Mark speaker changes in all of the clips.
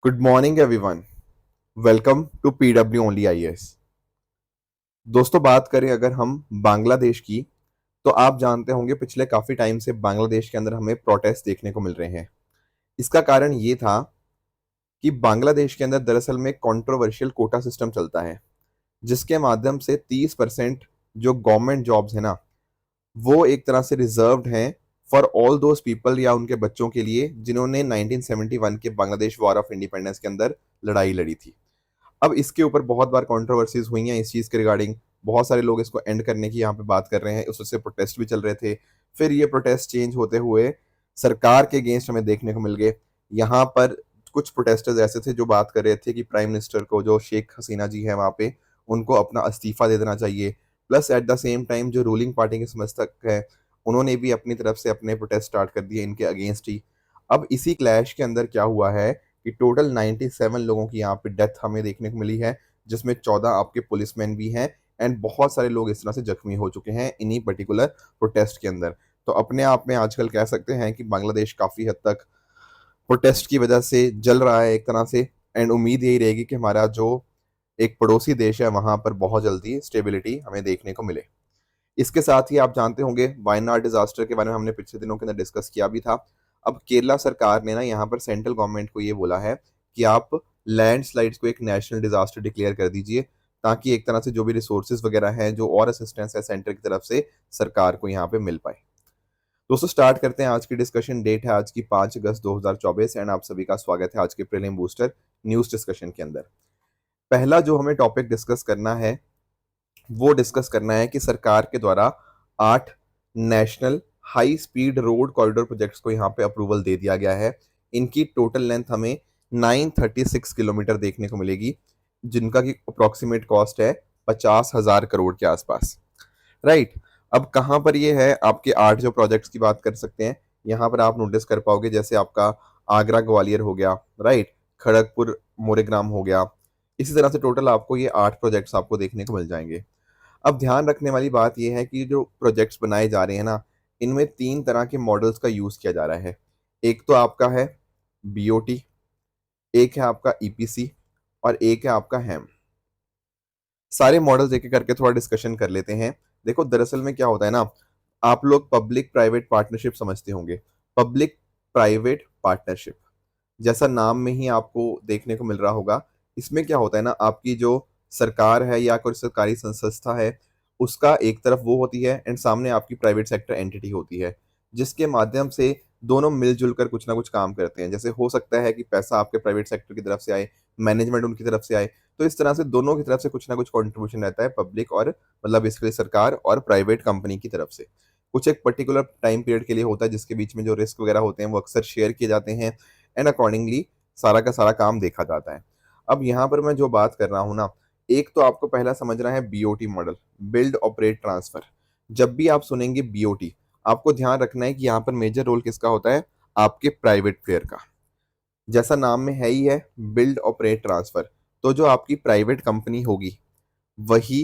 Speaker 1: Good morning everyone. Welcome to PW only IAS. दोस्तों, बात करें अगर हम बांग्लादेश की, तो आप जानते होंगे पिछले काफी टाइम से बांग्लादेश के अंदर हमें प्रोटेस्ट देखने को मिल रहे हैं। इसका कारण ये था कि बांग्लादेश के अंदर दरअसल में कंट्रोवर्शियल कोटा सिस्टम चलता है, जिसके माध्यम से 30% जो गवर्नमेंट जॉब्स है ना, वो एक तरह से रिजर्व्ड हैं फॉर ऑल दोज पीपल या उनके बच्चों के लिए जिन्होंने 1971 के बांग्लादेश वॉर ऑफ इंडिपेंडेंस के अंदर लड़ाई लड़ी थी। अब इसके ऊपर बहुत बार कंट्रोवर्सीज हुई हैं इस चीज़ के रिगार्डिंग। बहुत सारे लोग इसको एंड करने की यहाँ पे बात कर रहे हैं, उससे प्रोटेस्ट भी चल रहे थे। फिर ये प्रोटेस्ट चेंज होते हुए सरकार के अगेंस्ट हमें देखने को मिल गए। यहाँ पर कुछ प्रोटेस्टर्स ऐसे थे जो बात कर रहे थे कि प्राइम मिनिस्टर को, जो शेख हसीना जी है वहाँ पे, उनको अपना इस्तीफा दे देना चाहिए। Plus at the same time जो रूलिंग पार्टी के समर्थक हैं, उन्होंने भी अपनी तरफ से अपने प्रोटेस्ट स्टार्ट कर दिए इनके अगेंस्ट ही। अब इसी क्लैश के अंदर क्या हुआ है कि टोटल 97 लोगों की यहाँ पे डेथ हमें देखने को मिली है, जिसमें 14 आपके पुलिसमैन भी हैं एंड बहुत सारे लोग इस तरह से जख्मी हो चुके हैं इन्हीं पर्टिकुलर प्रोटेस्ट के अंदर। तो अपने आप में आजकल कह सकते हैं कि बांग्लादेश काफ़ी हद तक प्रोटेस्ट की वजह से जल रहा है एक तरह से। एंड उम्मीद यही रहेगी कि हमारा जो एक पड़ोसी देश है वहाँ पर बहुत जल्दी स्टेबिलिटी हमें देखने को मिले। इसके साथ ही आप जानते होंगे वायनाड डिजास्टर के बारे में हमने पिछले दिनों के अंदर डिस्कस किया भी था। अब केरला सरकार ने ना यहाँ पर सेंट्रल गवर्नमेंट को ये बोला है कि आप लैंडस्लाइड्स को एक नेशनल डिजास्टर डिक्लेयर कर दीजिए, ताकि एक तरह से जो भी रिसोर्सेज वगैरह हैं, जो और असिस्टेंस है सेंटर की तरफ से, सरकार को यहाँ पे मिल पाए। दोस्तों, स्टार्ट करते हैं आज की डिस्कशन। डेट है आज की 5 अगस्त 2024 एंड आप सभी का स्वागत है आज के प्रीलिम बूस्टर न्यूज डिस्कशन के अंदर। पहला जो हमें टॉपिक डिस्कस करना है वो डिस्कस करना है कि सरकार के द्वारा 8 national high speed road corridor projects को यहाँ पे अप्रूवल दे दिया गया है। इनकी टोटल लेंथ हमें 936 किलोमीटर देखने को मिलेगी, जिनका की अप्रोक्सीमेट कॉस्ट है 50,000 करोड़ के आसपास। राइट। अब कहाँ पर ये है, आपके 8 जो प्रोजेक्ट्स की बात कर सकते हैं, यहाँ पर आप नोटिस कर पाओगे, जैसे आपका आगरा ग्वालियर हो गया, राइट, खड़गपुर मोरेग्राम हो गया। इसी तरह से टोटल आपको ये 8 प्रोजेक्ट्स आपको देखने को मिल जाएंगे। अब ध्यान रखने वाली बात यह है कि जो प्रोजेक्ट्स बनाए जा रहे हैं ना, इनमें 3 तरह के मॉडल्स का यूज किया जा रहा है। एक तो आपका है बीओटी, एक है आपका ईपीसी और एक है आपका हैम। सारे मॉडल्स एक एक करके थोड़ा डिस्कशन कर लेते हैं। देखो, दरअसल में क्या होता है ना, आप लोग पब्लिक प्राइवेट पार्टनरशिप समझते होंगे। पब्लिक प्राइवेट पार्टनरशिप जैसा नाम में ही आपको देखने को मिल रहा होगा। इसमें क्या होता है ना, आपकी जो सरकार है या कोई सरकारी संस्था है, उसका एक तरफ वो होती है एंड सामने आपकी प्राइवेट सेक्टर एंटिटी होती है, जिसके माध्यम से दोनों मिलजुल कर कुछ ना कुछ काम करते हैं। जैसे हो सकता है कि पैसा आपके प्राइवेट सेक्टर की तरफ से आए, मैनेजमेंट उनकी तरफ से आए। तो इस तरह से दोनों की तरफ से कुछ ना कुछ कंट्रीब्यूशन रहता है, पब्लिक और मतलब बेसिकली सरकार और प्राइवेट कंपनी की तरफ से। कुछ एक पर्टिकुलर टाइम पीरियड के लिए होता है, जिसके बीच में जो रिस्क वगैरह होते हैं वो अक्सर शेयर किए जाते हैं एंड अकॉर्डिंगली सारा का सारा काम देखा जाता है। अब यहाँ पर मैं जो बात कर रहा हूँ ना, एक तो आपको पहला समझना है BOT model, build operate transfer. जब भी आप सुनेंगे बीओटी, आपको ध्यान रखना है कि यहाँ पर मेजर रोल किसका होता है, आपके प्राइवेट प्लेयर का। जैसा नाम में है ही है, बिल्ड ऑपरेट ट्रांसफर। तो जो आपकी प्राइवेट कंपनी होगी वही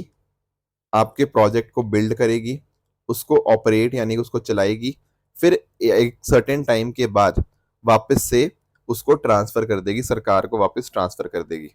Speaker 1: आपके प्रोजेक्ट को बिल्ड करेगी, उसको ऑपरेट यानी कि उसको चलाएगी, फिर एक सर्टेन टाइम के बाद वापस से उसको ट्रांसफर कर देगी, सरकार को वापस ट्रांसफर कर देगी।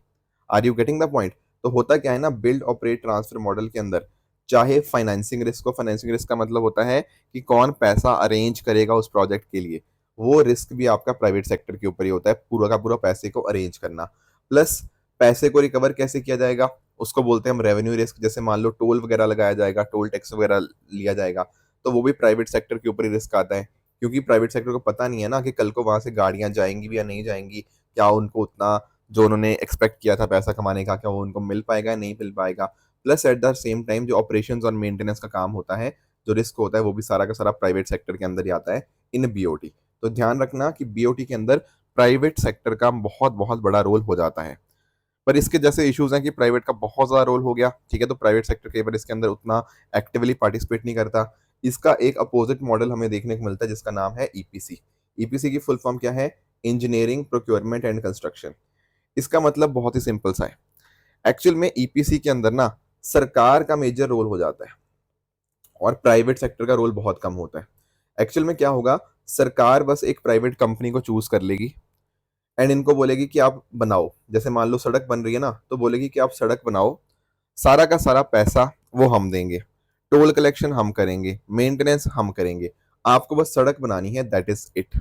Speaker 1: Are you getting the point? तो होता क्या है ना, बिल्ड ऑपरेट ट्रांसफर मॉडल के अंदर चाहे फाइनेंसिंग रिस्क हो, फाइनेंसिंग रिस्क का मतलब होता है कि कौन पैसा अरेंज करेगा उस प्रोजेक्ट के लिए, वो रिस्क भी आपका प्राइवेट सेक्टर के ऊपर ही होता है, पूरा का पूरा पैसे को अरेंज करना। प्लस पैसे को रिकवर कैसे किया जाएगा, उसको बोलते हैं हम रेवेन्यू रिस्क। जैसे मान लो टोल वगैरह लगाया जाएगा, टोल टैक्स वगैरह लिया जाएगा, तो वो भी प्राइवेट सेक्टर के ऊपर ही रिस्क आता है, क्योंकि प्राइवेट सेक्टर को पता नहीं है ना कि कल को वहां से गाड़ियां जाएंगी भी या नहीं जाएंगी, क्या उनको उतना जो उन्होंने एक्सपेक्ट किया था पैसा कमाने का, क्या वो उनको मिल पाएगा या नहीं मिल पाएगा। Plus at the same time जो ऑपरेशन और मेंटेनेंस का काम होता है, जो रिस्क होता है, वो भी सारा का सारा प्राइवेट सेक्टर के अंदर ही आता है इन बीओटी। तो ध्यान रखना कि बीओटी के अंदर प्राइवेट सेक्टर का बहुत बहुत बड़ा रोल हो जाता है। पर इसके जैसे इश्यूज हैं कि प्राइवेट का बहुत ज़्यादा रोल हो गया, ठीक है, तो प्राइवेट सेक्टर कई बार इसके अंदर उतना एक्टिवली पार्टिसिपेट नहीं करता। इसका एक अपोजिट मॉडल हमें देखने को मिलता है, जिसका नाम है ईपीसी। ईपीसी की फुल फॉर्म क्या है? Engineering procurement and construction. इसका मतलब बहुत ही सिंपल सा है। एक्चुअल में ईपीसी के अंदर ना सरकार का मेजर रोल हो जाता है और प्राइवेट सेक्टर का रोल बहुत कम होता है। एक्चुअल में क्या होगा, सरकार बस एक प्राइवेट कंपनी को चूज कर लेगी एंड इनको बोलेगी कि आप बनाओ। जैसे मान लो सड़क बन रही है ना, तो बोलेगी कि आप सड़क बनाओ, सारा का सारा पैसा वो हम देंगे, टोल कलेक्शन हम करेंगे, मेंटेनेंस हम करेंगे, आपको बस सड़क बनानी है, दैट इज इट।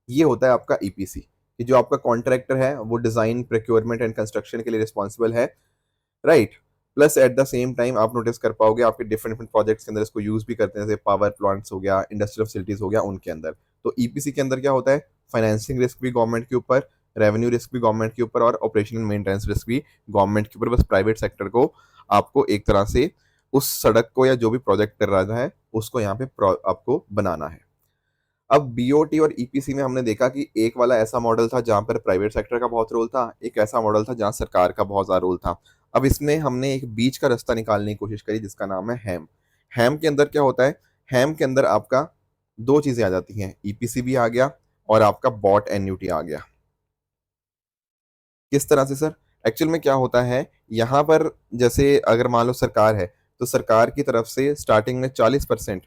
Speaker 1: ये होता है आपका ईपीसी, कि जो आपका कॉन्ट्रैक्टर है वो डिजाइन, प्रोक्योरमेंट एंड कंस्ट्रक्शन के लिए रिस्पॉन्सिबल है, right. Plus at the same time आप नोटिस कर पाओगे आपके डिफरेंट डिफरेंट प्रोजेक्ट्स के अंदर इसको यूज भी करते हैं, जैसे पावर प्लांट्स हो गया, इंडस्ट्रियल फैसिलिटीज हो गया, उनके अंदर। तो ईपीसी के अंदर क्या होता है, फाइनेंसिंग रिस्क भी गवर्नमेंट के ऊपर, रेवेन्यू रिस्क भी गवर्नमेंट के ऊपर, और ऑपरेशनल मेंटेनेंस रिस्क भी गवर्नमेंट के ऊपर। बस प्राइवेट सेक्टर को आपको एक तरह से उस सड़क को या जो भी प्रोजेक्ट कर रहा है उसको यहाँ पे आपको बनाना है। अब बीओटी और ईपीसी में हमने देखा कि एक वाला ऐसा मॉडल था जहां पर प्राइवेट सेक्टर का बहुत रोल था, एक ऐसा मॉडल था जहां सरकार का बहुत ज्यादा रोल था। अब इसमें हमने एक बीच का रास्ता निकालने की कोशिश करी जिसका नाम है हैम। हैम के अंदर क्या होता है, हैम के अंदर आपका दो चीजें आ जाती हैं, ईपीसी भी आ गया और आपका बॉट एन्यूटी आ गया। किस तरह से सर? एक्चुअल में क्या होता है यहाँ पर, जैसे अगर मान लो सरकार है, तो सरकार की तरफ से स्टार्टिंग में 40%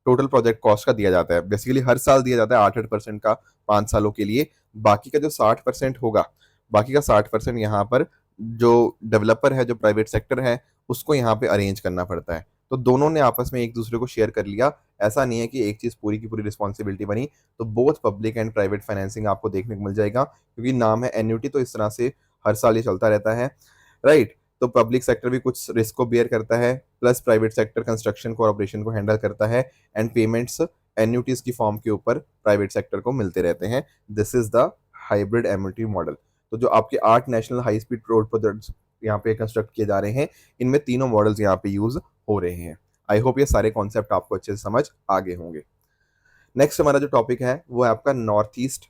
Speaker 1: टोटल प्रोजेक्ट कॉस्ट का दिया जाता है, बेसिकली हर साल दिया जाता है 8-8% का 5 सालों के लिए। बाकी का जो 60% होगा, बाकी का 60% यहाँ पर जो डेवलपर है, जो प्राइवेट सेक्टर है, उसको यहाँ पे अरेंज करना पड़ता है। तो दोनों ने आपस में एक दूसरे को शेयर कर लिया। ऐसा नहीं है कि एक चीज पूरी की पूरी रिस्पॉन्सिबिलिटी बनी। तो both public and private financing आपको देखने को मिल जाएगा, क्योंकि नाम है एन्युटी, तो इस तरह से हर साल ये चलता रहता है, राइट। तो पब्लिक सेक्टर भी कुछ रिस्क को बियर करता है, प्लस प्राइवेट सेक्टर कंस्ट्रक्शन को और ऑपरेशन को हैंडल करता है, एंड पेमेंट्स एन्युटीज की फॉर्म के ऊपर प्राइवेट सेक्टर को मिलते रहते हैं। This is the hybrid annuity model. तो जो आपके 8 national high speed road projects यहाँ पे कंस्ट्रक्ट किए जा रहे हैं, इनमें तीनों मॉडल्स यहाँ पे यूज हो रहे हैं। आई होप ये सारे कॉन्सेप्ट आपको अच्छे से समझ आ गए होंगे। नेक्स्ट हमारा जो टॉपिक है वो है आपका north east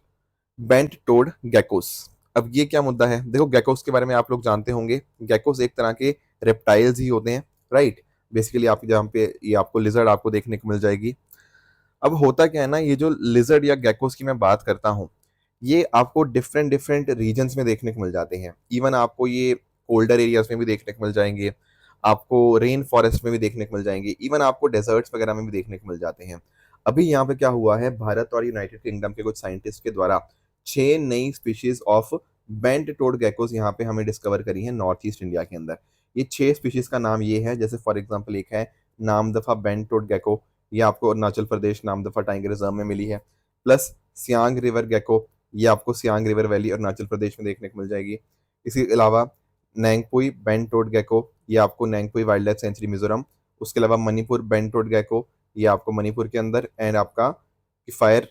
Speaker 1: bent toad geckos. अब ये क्या मुद्दा है, देखो गेकोस के बारे में आप लोग जानते होंगे। गेकोस एक तरह के रेप्टाइल्स ही होते हैं, राइट। बेसिकली आप जहाँ पे ये आपको लिजर्ड आपको देखने को मिल जाएगी। अब होता क्या है ना, ये जो लिजर्ड या गेकोस की मैं बात करता हूँ, ये आपको डिफरेंट डिफरेंट रीजन्स में देखने को मिल जाते हैं। इवन आपको ये कोल्डर एरियाज में भी देखने को मिल जाएंगे, आपको रेन फॉरेस्ट में भी देखने को मिल जाएंगे, इवन आपको डेजर्ट्स वगैरह में भी देखने को मिल जाते हैं। अभी यहाँ पे क्या हुआ है, भारत और यूनाइटेड किंगडम के कुछ साइंटिस्ट के द्वारा 6 नई species of bent toad geckos यहाँ पे हमें डिस्कवर करी है नॉर्थ ईस्ट इंडिया के अंदर। ये 6 स्पीशीज का नाम ये है, जैसे फॉर एग्जाम्पल एक है नामदफा बेंट टोड गेको, ये आपको अरुणाचल प्रदेश नामदफा टाइगर रिजर्व में मिली है। प्लस सियांग रिवर गेको, ये आपको सियांग रिवर वैली अरुणाचल प्रदेश में देखने को मिल जाएगी। इसके अलावा नैंगपुई बेंट टोड गेको, ये आपको नैंगपुई वाइल्ड लाइफ सेंचुरी मिजोरम। उसके अलावा मणिपुर बेंट टोड गेको, ये आपको मणिपुर के अंदर, एंड आपका किफायर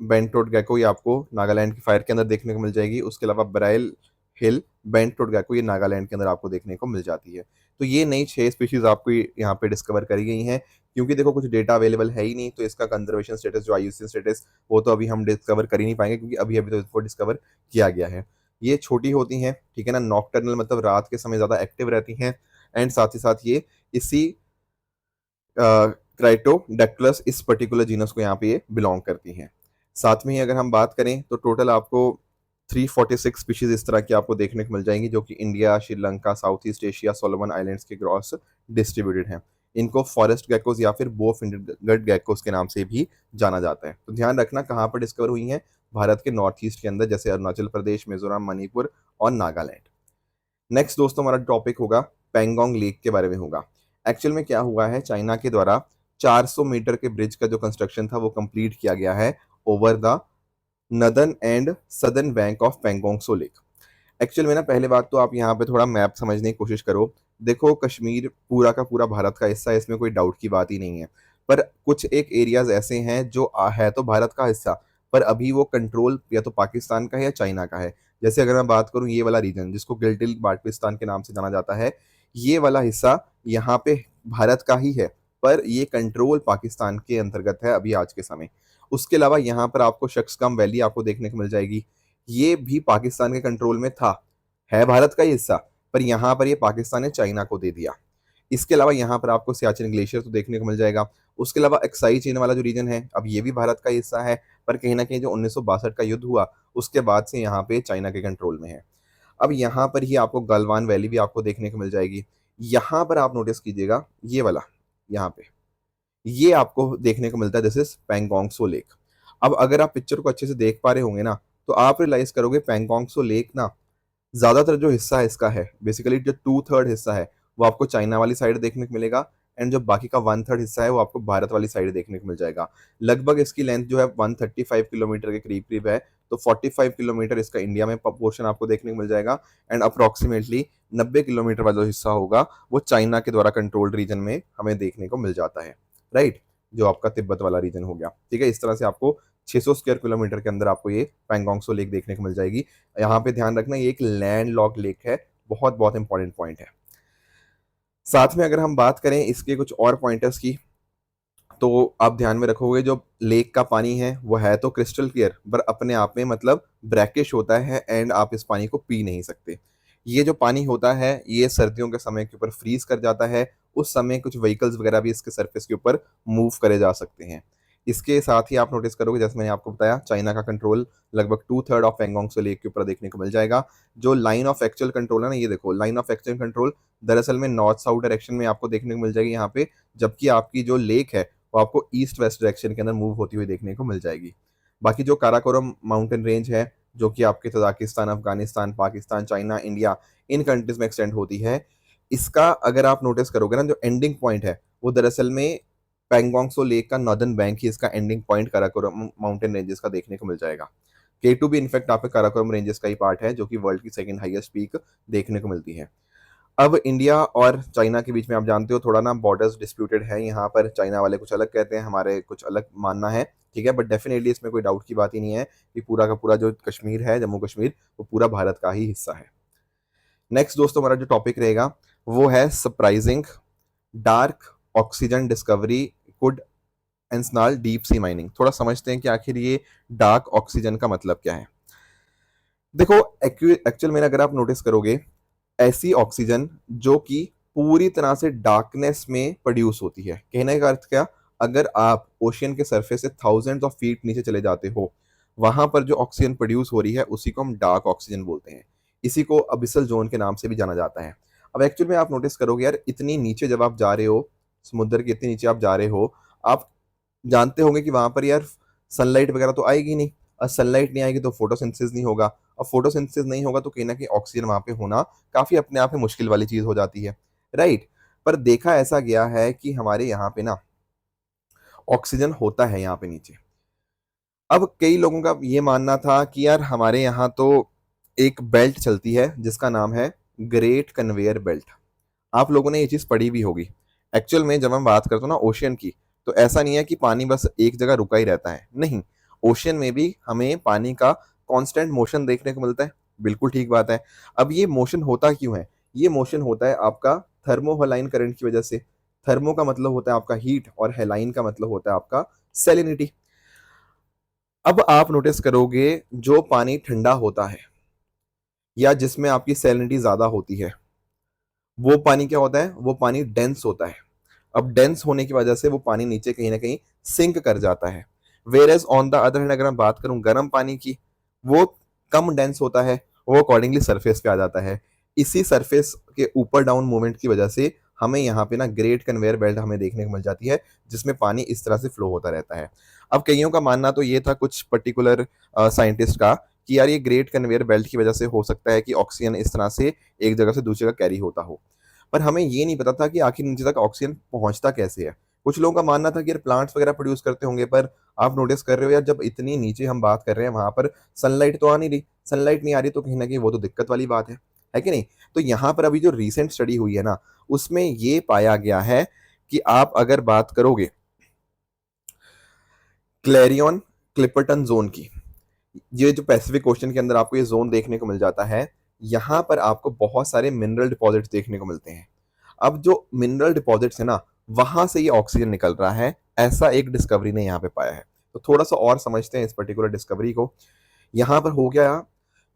Speaker 1: बेंट टोड गेको, ये आपको नागालैंड किफायर के अंदर देखने को मिल जाएगी। उसके अलावा बराइल हिल बेंट टोड गेको, ये नागालैंड के अंदर आपको देखने को मिल जाती है। तो ये नई 6 स्पीशीज आपको यहाँ पे डिस्कवर करी गई हैं। क्योंकि देखो कुछ डेटा अवेलेबल है ही नहीं, तो इसका कंजर्वेशन स्टेटस जो आईयूसीएन स्टेटस, वो तो अभी हम डिस्कवर कर ही नहीं पाएंगे, क्योंकि अभी अभी तो इसको डिस्कवर किया गया है। ये छोटी होती हैं, ठीक है ना, नॉकटर्नल मतलब रात के समय ज़्यादा एक्टिव रहती हैं, एंड साथ ही साथ ये इसी क्राइटोडैक्टुलस इस पर्टिकुलर जीनस को यहाँ पे ये बिलोंग करती हैं। साथ में ही अगर हम बात करें तो टोटल आपको 346 स्पीशीज इस तरह की आपको देखने को मिल जाएंगी, जो कि India, Sri Lanka, south east Asia, Solomon islands के क्रॉस डिस्ट्रीब्यूटेड हैं। इनको फॉरेस्ट गैकोस या फिर बो फिंगर्ड गैकोस के नाम से भी जाना जाता है। तो ध्यान रखना कहाँ पर डिस्कवर हुई हैं, भारत के नॉर्थ ईस्ट के अंदर, जैसे अरुणाचल प्रदेश, मिजोरम, मणिपुर और नागालैंड। नेक्स्ट दोस्तों हमारा टॉपिक होगा पेंगोंग लेक के बारे में होगा। एक्चुअल में क्या हुआ है, चाइना के द्वारा 400 मीटर के ब्रिज का जो कंस्ट्रक्शन था वो कंप्लीट किया गया है over the northern and southern bank of Pangong so lake. Actual में ना, पहले बात तो आप यहाँ पे थोड़ा मैप समझने की कोशिश करो। देखो कश्मीर पूरा का पूरा भारत का हिस्सा है, इसमें कोई डाउट की बात ही नहीं है। पर कुछ एक एरियाज ऐसे हैं जो है तो भारत का हिस्सा, पर अभी वो कंट्रोल या तो पाकिस्तान का है या चाइना का है। जैसे अगर मैं बात करूं ये वाला रीजन जिसको गिल्टिल बाल्टिस्तान के नाम से जाना जाता है, ये वाला हिस्सा यहाँ पे भारत का ही है, पर ये कंट्रोल पाकिस्तान के अंतर्गत है अभी आज के समय। उसके अलावा यहाँ पर आपको शख्सगाम वैली आपको देखने को मिल जाएगी, ये भी पाकिस्तान के कंट्रोल में था, है भारत का ही हिस्सा, पर यहाँ पर ये पाकिस्तान ने चाइना को दे दिया। इसके अलावा यहाँ पर आपको सियाचिन ग्लेशियर तो देखने को मिल जाएगा। उसके अलावा एक्साई चीन वाला जो रीजन है, अब ये भी भारत का हिस्सा है, पर कहीं ना कहीं जो 1962 का युद्ध हुआ उसके बाद से यहाँ पे चाइना के कंट्रोल में है। अब यहाँ पर ही आपको गलवान वैली भी आपको देखने को मिल जाएगी। यहाँ पर आप नोटिस कीजिएगा ये वाला, यहाँ पे ये आपको देखने को मिलता है, this is Pangong so lake. अब अगर आप पिक्चर को अच्छे से देख पा रहे होंगे ना, तो आप रियलाइज करोगे पैंगोंग त्सो लेक ना ज्यादातर जो हिस्सा है इसका है बेसिकली जो 2/3 हिस्सा है वो आपको चाइना वाली साइड देखने को मिलेगा, एंड जो बाकी का 1/3 हिस्सा है वो आपको भारत वाली साइड देखने को मिल जाएगा। लगभग इसकी लेंथ जो है 135 किलोमीटर के करीब करीब है, तो 45 किलोमीटर इसका इंडिया में पोर्शन आपको देखने को मिल जाएगा, एंड अप्रोक्सीमेटली 90 किलोमीटर वाला जो हिस्सा होगा वो चाइना के द्वारा कंट्रोल्ड रीजन में हमें देखने को मिल जाता है, राइट, जो आपका तिब्बत वाला रीजन हो गया। ठीक है, इस तरह से आपको 600 स्क्वायर किलोमीटर के अंदर आपको ये पैंगोंग त्सो लेक देखने को मिल जाएगी। यहाँ पे ध्यान रखना ये एक लैंड लॉक लेक है, बहुत बहुत इंपॉर्टेंट पॉइंट है। साथ में अगर हम बात करें इसके कुछ और पॉइंटर्स की, तो आप ध्यान में रखोगे जो लेक का पानी है वो है तो क्रिस्टल क्लियर, पर अपने आप में मतलब ब्रैकिश होता है, एंड आप इस पानी को पी नहीं सकते। ये जो पानी होता है ये सर्दियों के समय के ऊपर फ्रीज कर जाता है, उस समय कुछ व्हीकल्स वगैरह भी इसके सरफेस के ऊपर मूव करे जा सकते हैं। इसके साथ ही आप नोटिस करोगे, जैसे मैंने आपको बताया, चाइना का कंट्रोल लगभग 2/3 ऑफ पैंगोंग त्सो लेक के ऊपर देखने को मिल जाएगा। जो लाइन ऑफ एक्चुअल कंट्रोल है ना, ये देखो लाइन ऑफ एक्चुअल कंट्रोल दरअसल में नॉर्थ साउथ डायरेक्शन में आपको देखने को मिल जाएगी यहाँ पे, जबकि आपकी जो लेक है वो आपको ईस्ट वेस्ट डायरेक्शन के अंदर मूव होती हुई देखने को मिल जाएगी। बाकी जो काराकोरम माउंटेन रेंज है जो कि आपके Tajikistan, Afghanistan, Pakistan, China, India, इन कंट्रीज में एक्सटेंड होती है, इसका अगर आप नोटिस करोगे ना, जो एंडिंग पॉइंट है वो दरअसल में पैंगोंग त्सो लेक का नॉर्दर्न बैंक ही इसका ending point Karakoram mountain ranges का देखने को मिल जाएगा। K2 भी इनफैक्ट आप काराकोरम रेंजेस का ही पार्ट है, जो कि वर्ल्ड की सेकंड हाईएस्ट पीक देखने को मिलती है। अब इंडिया और चाइना के बीच में आप जानते हो थोड़ा ना बॉर्डर्स डिस्प्यूटेड है, यहाँ पर चाइना वाले कुछ अलग कहते हैं, हमारे कुछ अलग मानना है। ठीक है, बट डेफिनेटली इसमें कोई डाउट की बात ही नहीं है कि पूरा का पूरा जो कश्मीर है, जम्मू कश्मीर, वो पूरा भारत का ही हिस्सा है। नेक्स्ट दोस्तों हमारा जो टॉपिक रहेगा वो है surprising dark oxygen discovery could ensnarl deep sea mining. थोड़ा समझते हैं कि आखिर ये डार्क ऑक्सीजन का मतलब क्या है। देखो एक्चुअल में अगर आप नोटिस करोगे, ऐसी ऑक्सीजन जो कि पूरी तरह से डार्कनेस में प्रोड्यूस होती है, कहने का अर्थ क्या, अगर आप ओशियन के सरफेस से थाउजेंड्स ऑफ फीट नीचे चले जाते हो, वहां पर जो ऑक्सीजन प्रोड्यूस हो रही है उसी को हम डार्क ऑक्सीजन बोलते हैं। इसी को अबिसल जोन के नाम से भी जाना जाता है। अब एक्चुअल में आप नोटिस करोगे यार, इतनी नीचे जब आप जा रहे हो, समुद्र के इतने नीचे आप जा रहे हो, आप जानते होंगे कि वहां पर यार सनलाइट वगैरह तो आएगी नहीं, और सनलाइट नहीं आएगी तो फोटोसिंथेसिस नहीं होगा, और फोटोसिंथेसिस नहीं होगा तो कहीं ना कहीं ऑक्सीजन वहां पे होना काफी अपने आप में मुश्किल वाली चीज हो जाती है, राइट। पर देखा ऐसा गया है कि हमारे यहाँ पे ना ऑक्सीजन होता है यहाँ पे नीचे। अब कई लोगों का ये मानना था कि यार हमारे यहाँ तो एक बेल्ट चलती है जिसका नाम है ग्रेट कन्वेयर बेल्ट। आप लोगों ने ये चीज पढ़ी भी होगी। एक्चुअल में जब हम बात करते हैं ना ओशियन की, तो ऐसा नहीं है कि पानी बस एक जगह रुका ही रहता है, नहीं, ओशियन में भी हमें पानी का कांस्टेंट मोशन देखने को मिलता है। बिल्कुल ठीक बात है। अब ये मोशन होता क्यों है, ये मोशन होता है आपका थर्मोहलाइन करंट की वजह से। थर्मो का मतलब होता है आपका हीट, और हेलाइन का मतलब होता है आपका सेलिनिटी। अब आप नोटिस करोगे जो पानी ठंडा होता है या जिसमें आपकी सेलिनिटी ज्यादा होती है, वो पानी क्या होता है, वो पानी डेंस होता है। अब डेंस होने की वजह से वो पानी नीचे कहीं ना कहीं सिंक कर जाता है। Whereas on the other hand अगर मैं बात करूं गर्म पानी की, वो कम डेंस होता है, वो अकॉर्डिंगली सरफेस पे आ जाता है। इसी सरफेस के ऊपर डाउन मूवमेंट की वजह से हमें यहाँ पे ना ग्रेट कन्वेयर बेल्ट हमें देखने को मिल जाती है, जिसमें पानी इस तरह से फ्लो होता रहता है। अब कईयों का मानना तो ये था, कुछ पर्टिकुलर साइंटिस्ट का, कि यार ये ग्रेट कन्वेयर बेल्ट की वजह से हो सकता है कि ऑक्सीजन इस तरह से एक जगह से दूसरी जगह कैरी होता हो। पर हमें ये नहीं पता था कि आखिर नीचे तक ऑक्सीजन पहुंचता कैसे है। कुछ लोगों का मानना था कि यार प्लांट्स वगैरह प्रोड्यूस करते होंगे, पर आप नोटिस कर रहे हो यार, जब इतनी नीचे हम बात कर रहे हैं वहां पर सनलाइट तो आ नहीं रही, सनलाइट नहीं आ रही तो कहीं ना कहीं वो तो दिक्कत वाली बात है कि नहीं। तो यहाँ पर अभी जो रिसेंट स्टडी हुई है ना, उसमें ये पाया गया है कि आप अगर बात करोगे क्लैरियन क्लिपर्टन जोन की, ये जो पैसिफिक ओशन के अंदर आपको ये जोन देखने को मिल जाता है, यहाँ पर आपको बहुत सारे मिनरल डिपॉजिट्स देखने को मिलते हैं। अब जो मिनरल डिपॉजिट्स है ना, वहां से ये ऑक्सीजन निकल रहा है, ऐसा एक डिस्कवरी ने यहाँ पे पाया है। तो थोड़ा सा और समझते हैं इस पर्टिकुलर डिस्कवरी को। यहाँ पर हो गया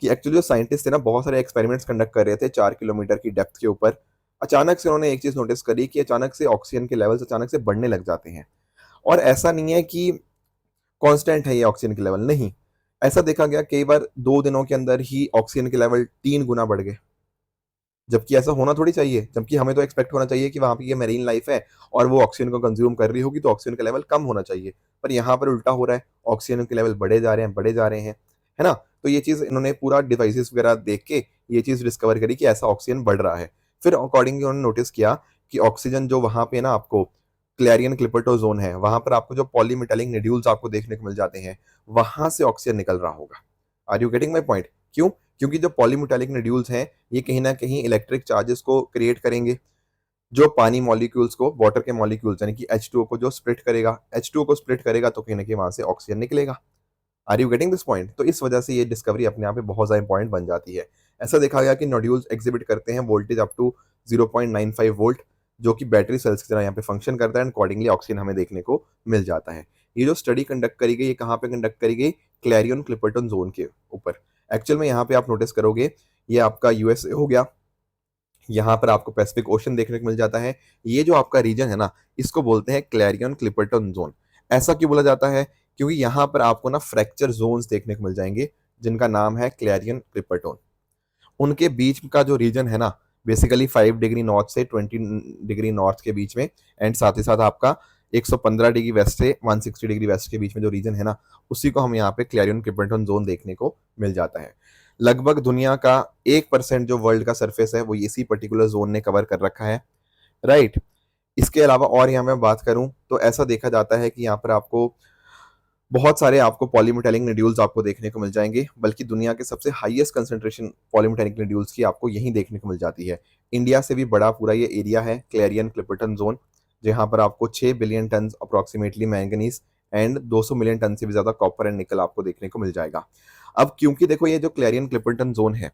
Speaker 1: कि एक्चुअली जो साइंटिस्ट थे ना, बहुत सारे एक्सपेरिमेंट्स कंडक्ट कर रहे थे 4 किलोमीटर की डेप्थ के ऊपर। अचानक से उन्होंने एक चीज नोटिस करी कि अचानक से ऑक्सीजन के लेवल्स अचानक से बढ़ने लग जाते हैं। और ऐसा नहीं है कि कांस्टेंट है ये ऑक्सीजन के लेवल, नहीं, ऐसा देखा गया कई बार 2 दिनों के अंदर ही ऑक्सीजन के लेवल 3 गुना बढ़ गए। जबकि ऐसा होना थोड़ी चाहिए, जबकि हमें तो एक्सपेक्ट होना चाहिए कि वहां पे ये मेरीन लाइफ है और वो ऑक्सीजन को कंज्यूम कर रही होगी, तो ऑक्सीजन का लेवल कम होना चाहिए। पर यहाँ पर उल्टा हो रहा है, ऑक्सीजन के लेवल बढ़े जा रहे हैं, बढ़े जा रहे हैं। है ना। तो ये चीज़ इन्होंने पूरा डिवाइसेस वगैरह देख के ये चीज़ डिस्कवर करी कि ऐसा ऑक्सीजन बढ़ रहा है। फिर अकॉर्डिंगली उन्होंने नोटिस किया कि ऑक्सीजन जो वहाँ पे ना आपको क्लैरियन क्लिपर्टो जोन है, वहाँ पर आपको जो पॉलीमेटेलिक निड्यूल्स आपको देखने को मिल जाते हैं, वहाँ से ऑक्सीजन निकल रहा होगा। Are you getting my point? क्यों? क्योंकि जो पॉलीमेटेलिक निड्यूल्स हैं, ये कहीं न कहीं इलेक्ट्रिक चार्जेस को क्रिएट करेंगे, जो पानी मॉलिक्यूल्स को, वाटर के मॉलिक्यूल्स यानी कि H2O को जो स्प्लिट करेगा, H2O को स्प्लिट करेगा तो कहीं न कहीं वहाँ से ऑक्सीजन निकलेगा। Are you getting this point? तो इस वजह से ये डिस्कवरी अपने आप में बहुत ज़्यादा इंपॉर्टेंट बन जाती है। ऐसा देखा गया कि नोड्यूल्स एग्जिबिट करते हैं वोल्टेज अप टू 0.95 वोल्ट, जो कि बैटरी सेल्स की तरह यहाँ पे फंक्शन करता है एंड अकॉर्डिंगली ऑक्सीजन हमें देखने को मिल जाता है। ये जो स्टडी कंडक्ट करी गई, ये कहाँ पे कंडक्ट करी गई? क्लैरियन क्लिपर्टन जोन के ऊपर। एक्चुअल में यहाँ पे आप नोटिस करोगे, ये आपका यूएसए हो गया, यहाँ पर आपको पैसिफिक ओशन देखने को मिल जाता है। ये जो आपका रीजन है ना, इसको बोलते हैं क्लैरियन क्लिपर्टन जोन। ऐसा क्यों बोला जाता है? क्योंकि यहाँ पर आपको ना फ्रैक्चर जोन्स देखने को मिल जाएंगे, जिनका नाम है क्लैरियन क्लिपर्टन। उनके बीच का जो रीजन है ना, बेसिकली 5 डिग्री नॉर्थ से 20 डिग्री नॉर्थ के बीच में, एंड साथ ही साथ आपका 115 डिग्री वेस्ट से 160 डिग्री वेस्ट के बीच में जो रीजन है ना, उसी को हम यहाँ पे क्लैरियन क्लिपर्टन जोन देखने को मिल जाता है। लगभग दुनिया का 1% जो वर्ल्ड का सरफेस है वो इसी पर्टिकुलर जोन ने कवर कर रखा है, राइट। इसके अलावा और यहाँ मैं बात करूं तो ऐसा देखा जाता है कि यहाँ पर आपको बहुत सारे आपको पॉलीमेटेलिक निड्यूल्स आपको देखने को मिल जाएंगे, बल्कि दुनिया के सबसे हाईएस्ट कंसंट्रेशन पॉलीमेटेलिक निड्यूल्स की आपको यहीं देखने को मिल जाती है। इंडिया से भी बड़ा पूरा ये एरिया है क्लैरियन क्लिपर्टन जोन, जहाँ पर आपको 6 billion tonne approximately manganese and 200 million tonne से भी ज्यादा कॉपर एंड निकल आपको देखने को मिल जाएगा। अब क्योंकि देखो ये जो क्लैरियन क्लिपर्टन जोन है,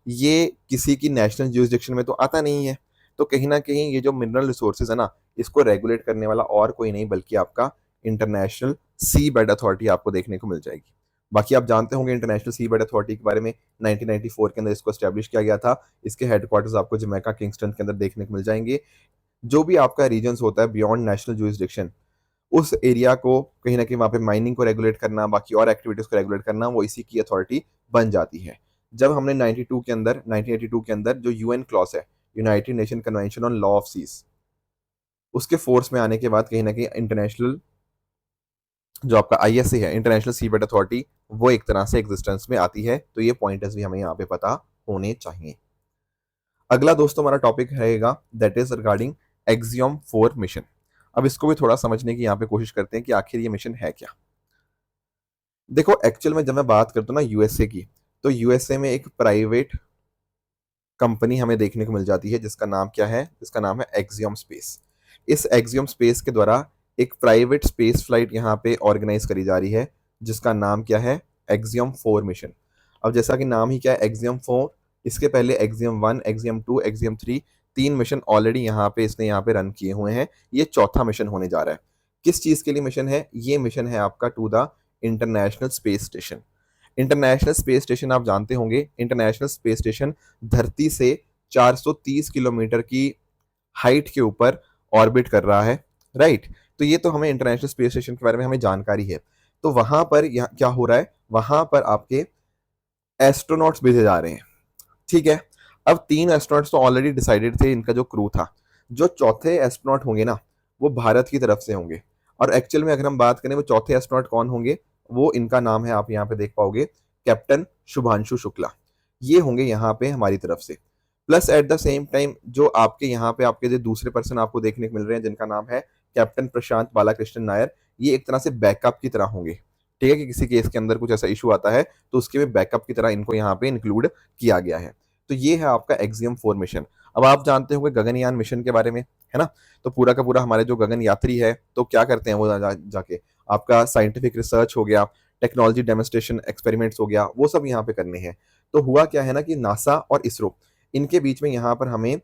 Speaker 1: ये किसी की नेशनल ज्यूरिसडिक्शन में तो आता नहीं है, तो कहीं ना कहीं ये जो मिनरल रिसोर्सेज है ना, इसको रेगुलेट करने वाला और कोई नहीं बल्कि आपका इंटरनेशनल सी बेड अथॉरिटी आपको देखने को मिल जाएगी। बाकी आप जानते होंगे इंटरनेशनल सी बेड अथॉरिटी के बारे में, 1994 के अंदर इसको एस्टेब्लिश किया गया था। इसके हेडक्वार्टर्स आपको जमैका किंगस्टन के अंदर देखने को मिल जाएंगे। जो भी आपका रीजन्स होता है बियॉन्ड नेशनल ज्यूरिसडिक्शन, उस एरिया को कहीं ना कहीं वहाँ पे माइनिंग को रेगुलेट करना, बाकी और एक्टिविटीज को रेगुलेट करना, वो इसी की अथॉरिटी बन जाती है। जब हमने 1982 के अंदर जो यूएन क्लॉज है, United Nation convention on law of seas, उसके फोर्स में आने के बाद कहीं ना कहीं इंटरनेशनल जो आपका आईएसए है, इंटरनेशनल सीबेड अथॉरिटी, वो एक तरह से एग्जिस्टेंस में आती है। तो ये पॉइंटर्स भी हमें यहाँ पे पता होने चाहिए। अगला दोस्तों हमारा टॉपिक रहेगा that is regarding axiom 4 mission. अब इसको भी थोड़ा समझने की यहाँ पे कोशिश करते हैं कि आखिर ये मिशन है क्या। देखो एक्चुअल में जब मैं बात करता हूँ ना यूएसए की, तो यूएसए में एक प्राइवेट कंपनी हमें देखने को मिल जाती है जिसका नाम क्या है? जिसका नाम है एक्सियम स्पेस। इस एक्सियम स्पेस के द्वारा एक प्राइवेट स्पेस फ्लाइट यहाँ पे ऑर्गेनाइज करी जा रही है, जिसका नाम क्या है? Axiom 4 mission. अब जैसा कि नाम ही क्या है, एक्सियम 4, इसके पहले axiom 1, axiom 2, axiom 3, 3 mission already यहाँ पे इसने यहाँ पे रन किए हुए हैं। ये चौथा मिशन होने जा रहा है। किस चीज के लिए मिशन है? ये मिशन है आपका to the International Space Station. International Space Station आप जानते होंगे, इंटरनेशनल स्पेस स्टेशन धरती से 430 किलोमीटर की हाइट के ऊपर ऑर्बिट कर रहा है, राइट। तो ये तो हमें इंटरनेशनल स्पेस स्टेशन के बारे में हमें जानकारी है। तो वहां पर यहाँ क्या हो रहा है? वहां पर आपके एस्ट्रोनॉट्स भेजे जा रहे हैं, ठीक है। अब 3 एस्ट्रोनॉट्स तो ऑलरेडी डिसाइडेड थे, इनका जो क्रू था। जो चौथे एस्ट्रोनॉट होंगे ना, वो भारत की तरफ से होंगे। और एक्चुअल में अगर हम बात करें वो चौथे एस्ट्रोनॉट कौन होंगे, वो इनका नाम है, आप यहाँ पे देख पाओगे, कैप्टन शुभांशु शुक्ला। ये होंगे यहाँ पे हमारी तरफ से। Plus at the same time जो आपके यहाँ पे आपके जो दूसरे पर्सन आपको देखने को मिल रहे हैं, जिनका नाम है कैप्टन प्रशांत बालाकृष्णन नायर, ये एक तरह से बैकअप की तरह होंगे, ठीक है। कि किसी केस के अंदर कुछ ऐसा इशू आता है तो उसके भी बैकअप की तरह इनको यहाँ पे इंक्लूड किया गया है। तो ये है आपका एक्सियम 4 मिशन। अब आप जानते होंगे गगनयान मिशन के बारे में, है ना। तो पूरा का पूरा हमारे जो गगन यात्री है तो क्या करते हैं वो जाके आपका साइंटिफिक रिसर्च हो गया, टेक्नोलॉजी डेमोन्स्ट्रेशन एक्सपेरिमेंट्स हो गया, वो सब यहाँ पे करने हैं। तो हुआ क्या है ना कि नासा और इसरो, इनके बीच में यहाँ पर हमें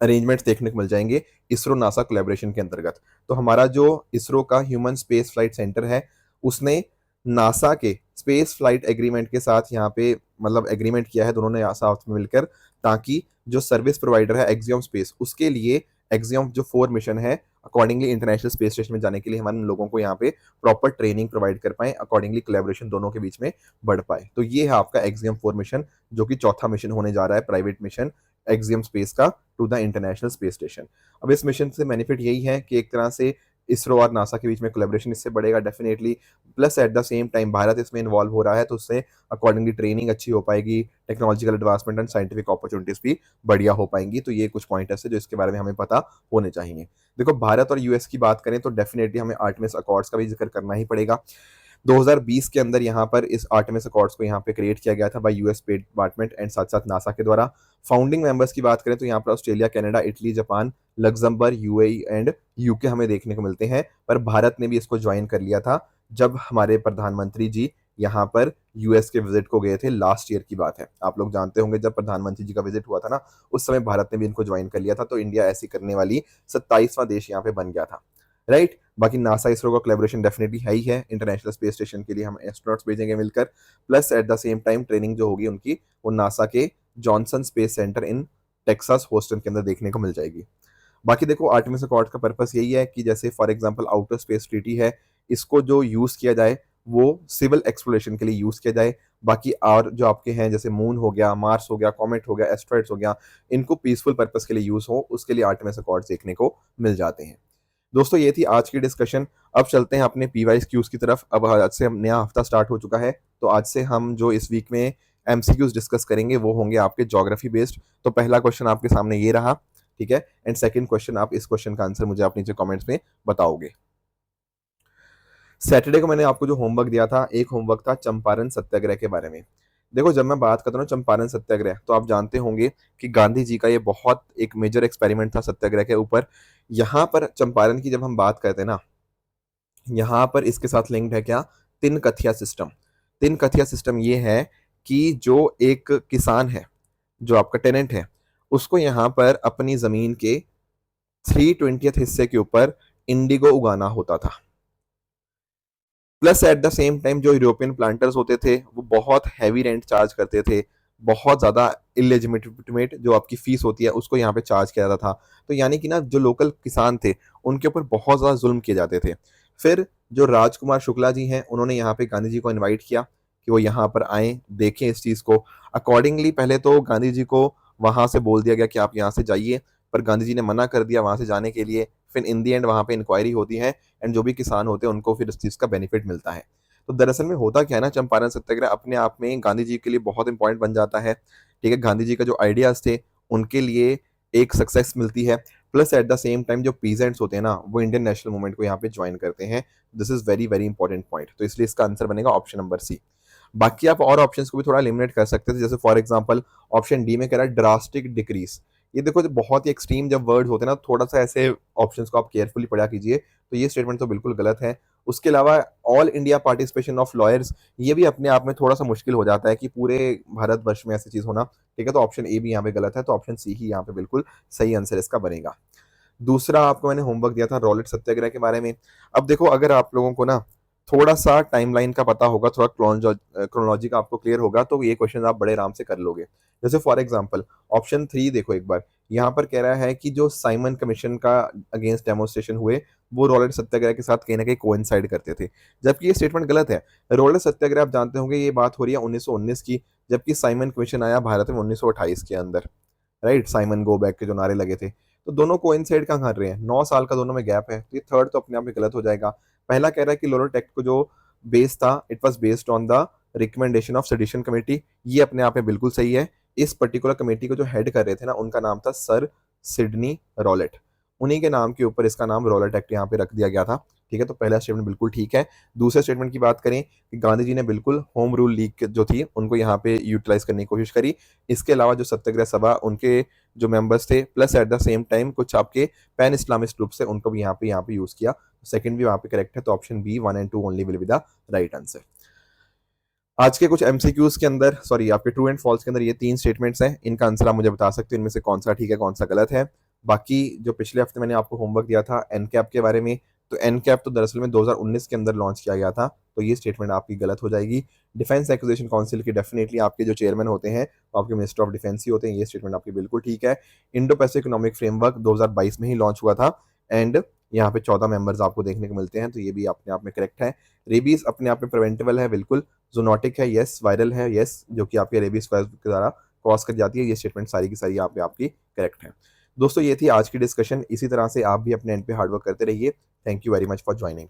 Speaker 1: अरेंजमेंट्स देखने को मिल जाएंगे इसरो नासा कोलैबोरेशन के अंतर्गत। तो हमारा जो इसरो का ह्यूमन स्पेस फ्लाइट सेंटर है, उसने नासा के स्पेस फ्लाइट एग्रीमेंट के साथ यहाँ पे मतलब एग्रीमेंट किया है दोनों ने साथ में मिलकर, ताकि जो सर्विस प्रोवाइडर है एक्सियम स्पेस, उसके लिए एक्सियम जो 4 मिशन है अकॉर्डिंगली इंटरनेशनल स्पेस स्टेशन में जाने के लिए हमारे लोगों को यहाँ पे प्रॉपर ट्रेनिंग प्रोवाइड कर पाए, अकॉर्डिंगली कोलैबोरेशन दोनों के बीच में बढ़ पाए। तो ये है आपका एक्सियम 4 मिशन, जो कि चौथा मिशन होने जा रहा है, प्राइवेट मिशन एक्सियम स्पेस का to the International Space Station. अब इस मिशन से बेनिफिट यही है कि एक तरह से इसरो और नासा के बीच में कोलैबोरेशन इससे बढ़ेगा definitely. Plus at the same time Bharat इसमें इन्वॉल्व हो रहा है, तो उससे अकॉर्डिंगली ट्रेनिंग अच्छी हो पाएगी, technological advancement and scientific opportunities भी बढ़िया हो पाएंगी। तो ये कुछ पॉइंटर्स है जो इसके बारे में हमें पता होने चाहिए। देखो, भारत और यूएस की बात करें तो डेफिनेटली हमें आर्टेमिस अकॉर्ड्स का भी जिक्र करना ही पड़ेगा। 2020 के अंदर यहाँ पर इस आर्टेमिस अकॉर्ड्स को यहाँ पे क्रिएट किया गया था bye US space department and साथ साथ नासा के द्वारा। फाउंडिंग मेंबर्स की बात करें तो यहाँ पर Australia, Canada, Italy, Japan, Luxembourg, UAE and UK हमें देखने को मिलते हैं। पर भारत ने भी इसको ज्वाइन कर लिया था जब हमारे प्रधानमंत्री जी यहाँ पर यूएस के विजिट को गए थे। लास्ट ईयर की बात है, आप लोग जानते होंगे जब प्रधानमंत्री जी का विजिट हुआ था ना, उस समय भारत ने भी इनको ज्वाइन कर लिया था। तो इंडिया ऐसी करने वाली 27वां देश यहाँ पे बन गया था, राइट। बाकी नासा इसरो का कोलैबोरेशन डेफिनेटली है ही है। इंटरनेशनल स्पेस स्टेशन के लिए हम एस्ट्रोनॉट्स भेजेंगे मिलकर, plus at the same time training जो होगी उनकी वो नासा के Johnson Space Center in Texas Houston के अंदर देखने को मिल जाएगी। बाकी देखो, आर्टेमिस अकॉर्ड का पर्पस यही है कि जैसे for example outer space treaty है, इसको जो यूज किया जाए वो सिविल एक्सप्लोरेशन के लिए यूज किया जाए। बाकी और जो आपके हैं जैसे मून हो गया, मार्स हो गया, कॉमेट हो गया, एस्ट्रॉइड्स हो गया, इनको पीसफुल पर्पस के लिए यूज हो, उसके लिए आर्टेमिस अकॉर्ड देखने को मिल जाते हैं। दोस्तों, ये थी आज की डिस्कशन। अब चलते हैं अपने पीवाईज क्यूज की तरफ। अब आज से नया हफ्ता स्टार्ट हो चुका है, तो आज से हम जो इस वीक में एमसीक्यूज डिस्कस करेंगे वो होंगे आपके ज्योग्राफी बेस्ड। तो पहला क्वेश्चन आपके सामने ये रहा, ठीक है। एंड सेकंड क्वेश्चन, आप इस क्वेश्चन का आंसर मुझे आप नीचे कमेंट्स में बताओगे। सैटरडे को मैंने आपको जो होमवर्क दिया था, एक होमवर्क था चंपारण सत्याग्रह के बारे में। देखो, जब मैं बात करता हूँ चंपारण सत्याग्रह, तो आप जानते होंगे कि गांधी जी का ये बहुत एक मेजर एक्सपेरिमेंट था सत्याग्रह के ऊपर। यहाँ पर चंपारण की जब हम बात करते हैं ना, यहाँ पर इसके साथ लिंक्ड है क्या, तिन कथिया सिस्टम। तिन कथिया सिस्टम ये है कि जो एक किसान है, जो आपका टेनेंट है, उसको यहाँ पर अपनी जमीन के 3/20 हिस्से के ऊपर इंडिगो उगाना होता था। Plus at the same time जो यूरोपियन प्लांटर्स होते थे वो बहुत हैवी रेंट चार्ज करते थे, बहुत ज़्यादा इलेजिटिमेट जो आपकी फीस होती है उसको यहाँ पे चार्ज किया जाता था। तो यानी कि ना, जो लोकल किसान थे उनके ऊपर बहुत ज़्यादा जुल्म किए जाते थे। फिर जो राजकुमार शुक्ला जी हैं, उन्होंने यहाँ पे गांधी जी को इन्वाइट किया कि वो यहाँ पर आए, देखें इस चीज़ को। अकॉर्डिंगली पहले तो गांधी जी को वहाँ से बोल दिया गया कि आप यहाँ से जाइए, पर गांधी जी ने मना कर दिया वहाँ से जाने के लिए। फिर इन दी एंड वहाँ पे इंक्वायरी होती है एंड जो भी किसान होते हैं उनको फिर इस चीज़ का बेनिफिट मिलता है। तो दरअसल में होता क्या है ना, चंपारण सत्याग्रह अपने आप में गांधी जी के लिए बहुत इंपॉर्टेंट बन जाता है, ठीक है। गांधी जी का जो आइडियाज थे उनके लिए एक सक्सेस मिलती है। Plus at the same time जो पीजेंट्स होते हैं ना, वो इंडियन नेशनल मूवमेंट को यहाँ पे ज्वाइन करते हैं। This is very very important point. तो इसलिए इसका आंसर बनेगा ऑप्शन नंबर सी। बाकी आप और ऑप्शंस को भी थोड़ा एलिमिनेट कर सकते थे, जैसे फॉर एग्जांपल ऑप्शन डी में कह रहा है ड्रास्टिक डिक्रीज। ये देखो, जब बहुत ही एक्सट्रीम जब वर्ड होते हैं ना, थोड़ा सा ऐसे ऑप्शंस को आप केयरफुली पढ़ा कीजिए। तो ये स्टेटमेंट तो बिल्कुल गलत है। उसके अलावा all India participation of lawyers, ये भी अपने आप में थोड़ा सा मुश्किल हो जाता है कि पूरे भारतवर्ष में ऐसी चीज होना, ठीक है। तो ऑप्शन ए भी यहाँ पे गलत है, तो ऑप्शन सी ही यहाँ पे बिल्कुल सही आंसर इसका बनेगा। दूसरा आपको मैंने होमवर्क दिया था रॉलेट सत्याग्रह के बारे में। अब देखो, अगर आप लोगों को ना थोड़ा सा टाइमलाइन का पता होगा, थोड़ा क्रोनोलॉजी का आपको क्लियर होगा, तो ये क्वेश्चन आप बड़े आराम से कर लोगे। जैसे फॉर एग्जांपल ऑप्शन 3 देखो एक बार, यहाँ पर कह रहा है कि जो साइमन कमीशन का अगेंस्ट डेमोन्स्ट्रेशन हुए वो रॉलेट सत्याग्रह के साथ कहीं ना कहीं कोइंसाइड करते थे, जबकि ये स्टेटमेंट गलत है। रॉलेट सत्याग्रह आप जानते होंगे ये बात हो रही है 1919 की, जबकि साइमन कमीशन आया भारत में 1928 के अंदर, राइट। साइमन गो बैक के जो नारे लगे थे, तो दोनों कोइंसाइड कहाँ कर रहे हैं, 9 साल का दोनों में गैप है। तो ये थर्ड तो अपने आप में गलत हो जाएगा। पहला कह रहा है कि लोरेट एक्ट को जो बेस था, it was based on the recommendation of sedition committee, ये अपने आप में बिल्कुल सही है। इस पर्टिकुलर कमेटी को जो हेड कर रहे थे ना, उनका नाम था सर सिडनी रॉलेट, उन्हीं के नाम के ऊपर इसका नाम रॉलेट एक्ट यहाँ पे रख दिया गया था, ठीक है। तो पहला स्टेटमेंट बिल्कुल ठीक है। दूसरे स्टेटमेंट की बात करें कि गांधी जी ने बिल्कुल होम रूल लीग जो थी उनको यहाँ पे यूटिलाइज करने की कोशिश करी। इसके अलावा जो सत्याग्रह सभा उनके जो मेंबर्स थे, plus at the same time कुछ आपके पैन इस्लामिस्ट ग्रुप से, उनको भी यहाँ पे यूज किया। सेकंड भी वहाँ पे करेक्ट है, तो option B 1 and 2 only will be the right answer. आज के कुछ एमसीक्यूज के अंदर, सॉरी आपके ट्रू एंड फॉल्स के अंदर ये 3 स्टेटमेंट्स हैं, इनका आंसर आप मुझे बता सकते हो इनमें से कौन सा ठीक है कौन सा गलत है। बाकी जो पिछले हफ्ते मैंने आपको होमवर्क दिया था एनकैप के बारे में, तो एनकैप तो दरअसल में 2019 के अंदर लॉन्च किया गया था, तो ये स्टेटमेंट आपकी गलत हो जाएगी। डिफेंस एक्विजिशन काउंसिल की डेफिनेटली आपके जो चेयरमैन होते हैं वो आपके मिनिस्टर ऑफ डिफेंस ही होते हैं, ये स्टेटमेंट आपकी बिल्कुल ठीक है। इंडो पैसिफिक इकोनॉमिक फ्रेमवर्क 2022 में ही लॉन्च हुआ था एंड यहाँ पे 14 मेंबर्स आपको देखने को मिलते हैं, तो ये भी अपने आप में करेक्ट है। रेबीज अपने आप में प्रिवेंटेबल है, बिल्कुल। जोनोटिक है, यस। वायरल है, यस, जो कि आपके रेबीज के द्वारा क्रॉस कर जाती है। ये स्टेटमेंट सारी की सारी यहाँ पे आपकी करेक्ट है। दोस्तों ये थी आज की डिस्कशन। इसी तरह से आप भी अपने एंड पे हार्डवर्क करते रहिए। Thank you very much for joining.